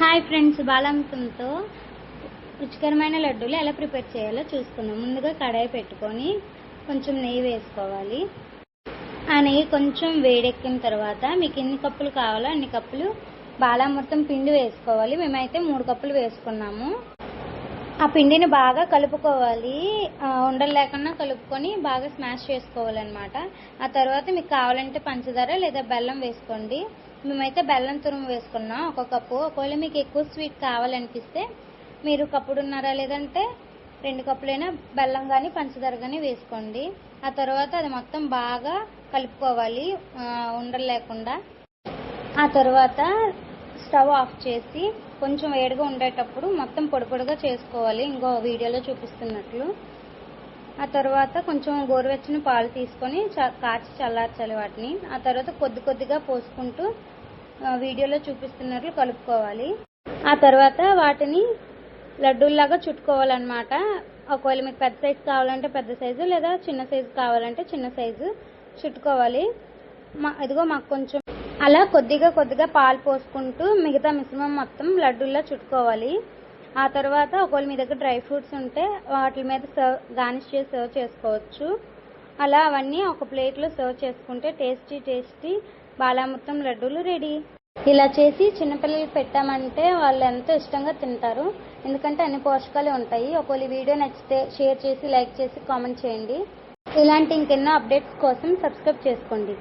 Hi friends, బాలామృతంతో రుచికరమైన లడ్డూలు ఎలా ప్రిపేర్ చేయాలో చూసుకుందాం. ముందుగా కడాయి పెట్టుకొని కొంచెం నెయ్యి వేసుకోవాలి. ఆ నెయ్యి కొంచెం వేడెక్కిన తర్వాత మీకు ఎన్ని కప్పులు కావాలో అన్ని కప్పులు బాలామృతం పిండి వేసుకోవాలి. మేమైతే 3 కప్పులు వేసుకున్నాము. ఆ పిండిని బాగా కలుపుకోవాలి. ఉండలు లేకుండా కలుపుకొని బాగా స్మాష్ చేసుకోవాలన్నమాట. ఆ తర్వాత మీకు కావాలంటే పంచదార లేదా బెల్లం వేసుకోండి. మేమైతే బెల్లం తురుము వేసుకున్నాం 1 కప్పు. ఒకవేళ మీకు ఎక్కువ స్వీట్ కావాలనిపిస్తే మీరు కప్పుడున్నర లేదంటే 2 కప్పులైనా బెల్లం కానీ పంచదార కానీ వేసుకోండి. ఆ తర్వాత అది మొత్తం బాగా కలుపుకోవాలి ఉండలు లేకుండా. ఆ తర్వాత స్టవ్ ఆఫ్ చేసి కొంచెం వేడిగా ఉండేటప్పుడు మొత్తం పొడి పొడిగా చేసుకోవాలి, ఇంకో వీడియోలో చూపిస్తున్నట్లు. ఆ తర్వాత కొంచెం గోరువెచ్చని పాలు తీసుకొని కాచి చల్లార్చాలి వాటిని. ఆ తర్వాత కొద్ది కొద్దిగా పోసుకుంటూ వీడియోలో చూపిస్తున్నట్లు కలుపుకోవాలి. ఆ తర్వాత వాటిని లడ్డూల్లాగా చుట్టుకోవాలన్నమాట. ఒకవేళ మీకు పెద్ద సైజు కావాలంటే పెద్ద సైజు లేదా చిన్న సైజు కావాలంటే చిన్న సైజు చుట్టుకోవాలి. ఇదిగో మాకు కొంచెం అలా కొద్దిగా కొద్దిగా పాలు పోసుకుంటూ మిగతా మిశ్రమం మొత్తం లడ్డూల్లా చుట్టుకోవాలి. ఆ తర్వాత ఒకవేళ మీ దగ్గర డ్రై ఫ్రూట్స్ ఉంటే వాటి మీద గార్నిష్ చేసి సర్వ్ చేసుకోవచ్చు. అలా అవన్నీ ఒక ప్లేట్లో సర్వ్ చేసుకుంటే టేస్టీ బాలామృతం లడ్డూలు రెడీ. ఇలా చేసి చిన్నపిల్లలకి పెట్టామంటే వాళ్ళు ఎంతో ఇష్టంగా తింటారు, ఎందుకంటే అన్ని పోషకాలు ఉంటాయి. ఒకవేళ ఈ వీడియో నచ్చితే షేర్ చేసి లైక్ చేసి కామెంట్ చేయండి. ఇలాంటి ఇంకెన్నో అప్డేట్స్ కోసం సబ్స్క్రైబ్ చేసుకోండి.